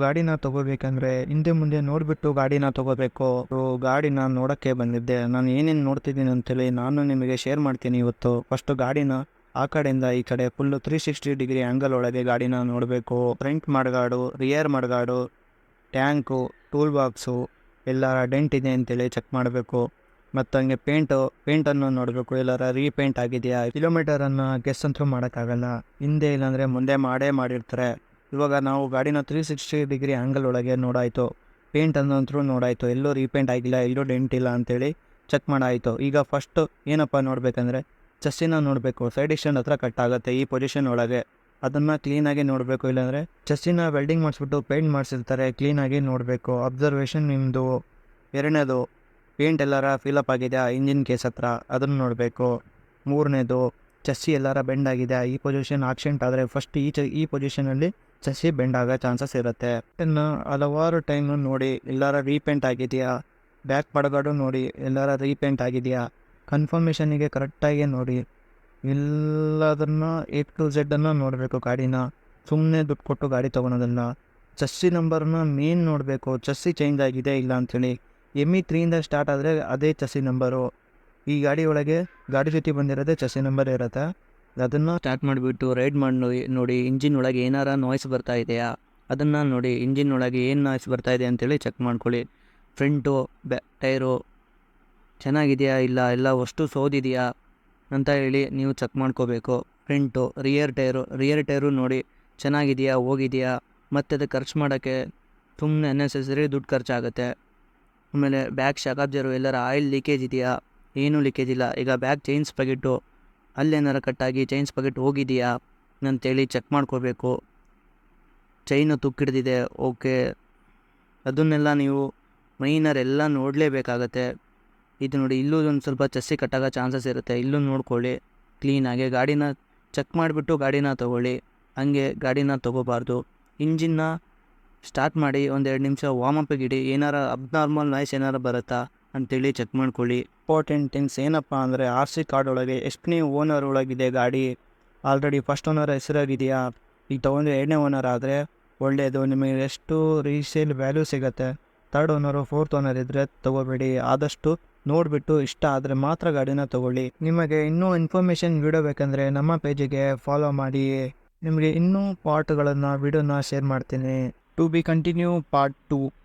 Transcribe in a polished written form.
ಗಾಡಿನ ತಗೋಬೇಕಂದ್ರೆ ಹಿಂದೆ ಮುಂದೆ ನೋಡಿಬಿಟ್ಟು ಗಾಡಿನ ತಗೋಬೇಕು. ಗಾಡಿನ ನೋಡೋಕ್ಕೆ ಬಂದಿದ್ದೆ. ನಾನು ಏನೇನು ನೋಡ್ತಿದ್ದೀನಿ ಅಂತೇಳಿ ನಾನು ನಿಮಗೆ ಶೇರ್ ಮಾಡ್ತೀನಿ ಇವತ್ತು. ಫಸ್ಟು ಗಾಡಿನ ಆ ಕಡೆಯಿಂದ ಈ ಕಡೆ ಫುಲ್ಲು 360 ಡಿಗ್ರಿ ಆ್ಯಂಗಲ್ ಒಳಗೆ ಗಾಡಿನ ನೋಡಬೇಕು. Front ಮಡ್ಗಾಡು, rear ಮಡ್ಗಾಡು, tank, tool box ಎಲ್ಲರ ಡೆಂಟ್ ಇದೆ ಅಂತೇಳಿ ಚೆಕ್ ಮಾಡಬೇಕು. ಮತ್ತು ಹಂಗೆ ಪೇಂಟನ್ನು ನೋಡಬೇಕು, ಎಲ್ಲರ ರೀಪೇಂಟ್ ಆಗಿದೆಯಾ. ಕಿಲೋಮೀಟರನ್ನು ಗೆಸ್ ಅಂತೂ ಮಾಡೋಕ್ಕಾಗಲ್ಲ, ಹಿಂದೆ ಇಲ್ಲಾಂದರೆ ಮುಂದೆ ಮಾಡಿರ್ತಾರೆ. ಇವಾಗ ನಾವು ಗಾಡಿನ 360 ಡಿಗ್ರಿ ಆ್ಯಂಗಲ್ ಒಳಗೆ ನೋಡಾಯಿತು, ಪೇಂಟ್ ಅನ್ನೋಂತರೂ ನೋಡಾಯಿತು, ಎಲ್ಲೂ ರೀಪೇಂಟ್ ಆಗಿಲ್ಲ, ಎಲ್ಲೂ ಡೆಂಟ್ ಇಲ್ಲ ಅಂತೇಳಿ ಚೆಕ್ ಮಾಡಾಯಿತು. ಈಗ ಫಸ್ಟು ಏನಪ್ಪ ನೋಡಬೇಕಂದ್ರೆ ಚಸ್ಸಿನ ನೋಡಬೇಕು. ಸೈಡ್ ಇಸ್ಟ್ಯಾಂಡ್ ಹತ್ರ ಕಟ್ ಆಗುತ್ತೆ ಈ ಪೊಸಿಷನ್ ಒಳಗೆ, ಅದನ್ನು ಕ್ಲೀನಾಗಿ ನೋಡಬೇಕು. ಇಲ್ಲಾಂದರೆ ಚಸ್ಸಿನ ವೆಲ್ಡಿಂಗ್ ಮಾಡಿಸ್ಬಿಟ್ಟು ಪೇಂಟ್ ಮಾಡಿಸಿರ್ತಾರೆ, ಕ್ಲೀನಾಗಿ ನೋಡಬೇಕು. ಅಬ್ಸರ್ವೇಷನ್ ನಿಮ್ಮದು. ಎರಡನೇದು, ಪೇಂಟ್ ಎಲ್ಲರ ಫಿಲಪ್ ಆಗಿದೆಯಾ ಇಂಜಿನ್ ಕೇಸ್ ಹತ್ರ, ಅದನ್ನು ನೋಡಬೇಕು. ಮೂರನೇದು, ಚಸ್ಸಿ ಎಲ್ಲರ ಬೆಂಡ್ ಆಗಿದೆಯಾ. ಈ ಪೊಸಿಷನ್ ಆಕ್ಸಿಡೆಂಟ್ ಆದರೆ ಫಸ್ಟ್ ಈ ಪೊಸಿಷನಲ್ಲಿ ಚಸ್ಸಿ ಬೆಂಡ್ ಆಗೋ ಚಾನ್ಸಸ್ ಇರುತ್ತೆ. ಇನ್ನು ಹಲವಾರು ಟೈಮ್ ನೋಡಿ ಎಲ್ಲರ ರೀಪೇಂಟ್ ಆಗಿದೆಯಾ. ಬ್ಯಾಕ್ ಪಡಗಾಡು ನೋಡಿ ಎಲ್ಲರ ರೀಪೇಂಟ್ ಆಗಿದೆಯಾ. ಕನ್ಫರ್ಮೇಷನಿಗೆ ಕರೆಕ್ಟಾಗಿ ನೋಡಿ. ಎಲ್ಲದನ್ನು A to Z ನೋಡಬೇಕು ಗಾಡಿನ. ಸುಮ್ಮನೆ ದುಡ್ಡು ಕೊಟ್ಟು ಗಾಡಿ ತೊಗೊಳೋದಲ್ಲ. ಚಸ್ಸಿ ನಂಬರ್ನ ಮೇನ್ ನೋಡಬೇಕು, ಚಸ್ಸಿ ಚೇಂಜ್ ಆಗಿದೆ ಇಲ್ಲ ಅಂಥೇಳಿ. ME3 ಸ್ಟಾರ್ಟ್ ಆದರೆ ಅದೇ ಚಸ್ಸಿ ನಂಬರು. ಈ ಗಾಡಿ ಒಳಗೆ ಗಾಡಿ ಜೊತೆ ಬಂದಿರೋದೇ ಚಸ್ಸಿ ನಂಬರ್ ಇರುತ್ತೆ. ಅದನ್ನು ಸ್ಟಾರ್ಟ್ ಮಾಡಿಬಿಟ್ಟು ರೈಡ್ ಮಾಡಿ ನೋಡಿ ಇಂಜಿನ್ ಒಳಗೆ ಏನಾರ ನಾಯ್ಸ್ ಬರ್ತಾ ಇದೆಯಾ ಅದನ್ನು ನೋಡಿ. ಇಂಜಿನ್ ಒಳಗೆ ಏನು ನಾಯ್ಸ್ ಬರ್ತಾ ಇದೆ ಅಂತೇಳಿ ಚೆಕ್ ಮಾಡ್ಕೊಳ್ಳಿ. ಫ್ರಂಟು ಟೈರು ಚೆನ್ನಾಗಿದೆಯಾ ಇಲ್ಲ, ಎಲ್ಲ ಅಷ್ಟು ಸೋದಿದೆಯಾ ಅಂತ ಹೇಳಿ ನೀವು ಚೆಕ್ ಮಾಡ್ಕೋಬೇಕು. ಫ್ರಂಟು ರಿಯರ್ ಟೈರು ನೋಡಿ ಚೆನ್ನಾಗಿದೆಯಾ, ಹೋಗಿದೆಯಾ. ಮತ್ತು ಅದಕ್ಕೆ ಖರ್ಚು ಮಾಡೋಕ್ಕೆ ಸುಮ್ಮನೆ ಅನ್ನೆಸೆಸರಿ ದುಡ್ಡು ಖರ್ಚಾಗುತ್ತೆ. ಆಮೇಲೆ ಬ್ಯಾಕ್ ಶಾಕ್ ಅಬ್ಸರ್ವ್, ಎಲ್ಲರ ಆಯಿಲ್ ಲೀಕೇಜ್ ಇದೆಯಾ, ಏನೂ ಲೀಕೇಜ್ ಇಲ್ಲ. ಈಗ ಬ್ಯಾಕ್ ಚೈನ್ ಸ್ಪಗೆಟ್ಟು ಅಲ್ಲೇನಾರ ಕಟ್ಟಾಗಿ ಚೈನ್ ಸ್ಪಗೆಟ್ ಹೋಗಿದೆಯಾ ಅಂತೇಳಿ ಚೆಕ್ ಮಾಡ್ಕೋಬೇಕು. ಚೈನು ತುಕ್ಕಿಡ್ದಿದೆ, ಓಕೆ, ಅದನ್ನೆಲ್ಲ ನೀವು ಮೈನರೆಲ್ಲ ನೋಡಲೇಬೇಕಾಗತ್ತೆ. ಇದು ನೋಡಿ, ಇಲ್ಲೂ ಒಂದು ಸ್ವಲ್ಪ ಚಸ್ಸಿ ಕಟ್ಟಾಗೋ ಚಾನ್ಸಸ್ ಇರುತ್ತೆ, ಇಲ್ಲೂ ನೋಡ್ಕೊಳ್ಳಿ ಕ್ಲೀನಾಗಿ. ಗಾಡಿನ ಚೆಕ್ ಮಾಡಿಬಿಟ್ಟು ಗಾಡಿನ ತೊಗೊಳ್ಳಿ, ಹಾಗೆ ಗಾಡಿನ ತೊಗೋಬಾರ್ದು. ಇಂಜಿನ್ನ ಸ್ಟಾರ್ಟ್ ಮಾಡಿ ಒಂದು 2 ನಿಮಿಷ ವಾರ್ಮಪ್ಪಿಗೆ ಇಡಿ. ಏನಾರ ಅಬ್ನಾರ್ಮಲ್ ನಾಯ್ಸ್ ಏನಾರು ಬರುತ್ತಾ ಅಂತೇಳಿ ಚೆಕ್ ಮಾಡ್ಕೊಳ್ಳಿ. ಇಂಪಾರ್ಟೆಂಟ್ ಥಿಂಗ್ಸ್ ಏನಪ್ಪ ಅಂದರೆ RC ಕಾರ್ಡ್ ಒಳಗೆ ಎಷ್ಟು ಓನರ್ ಒಳಗಿದೆ ಗಾಡಿ. ಆಲ್ರೆಡಿ ಫಸ್ಟ್ ಓನರ್ ಹೆಸರಾಗಿದೆಯಾ, ಈಗ ತೊಗೊಂಡು 2ನೇ ಓನರ್ ಆದರೆ ಒಳ್ಳೆಯದು. ನಿಮಗೆ ಎಷ್ಟು ರೀಸೇಲ್ ವ್ಯಾಲ್ಯೂ ಸಿಗುತ್ತೆ. 3rd ಓನರು 4th ಓನರ್ ಇದ್ದರೆ ತೊಗೋಬೇಡಿ. ಆದಷ್ಟು ನೋಡಿಬಿಟ್ಟು ಇಷ್ಟ ಆದರೆ ಮಾತ್ರ ಗಾಡಿನ ತೊಗೊಳ್ಳಿ. ನಿಮಗೆ ಇನ್ನೂ ಇನ್ಫಾರ್ಮೇಷನ್ ವಿಡಿಯೋ ಬೇಕಂದರೆ ನಮ್ಮ ಪೇಜಿಗೆ ಫಾಲೋ ಮಾಡಿ. ನಿಮಗೆ ಇನ್ನೂ ಪಾರ್ಟ್ಗಳನ್ನು ವಿಡಿಯೋನ ಶೇರ್ ಮಾಡ್ತೀನಿ. To be continue part 2.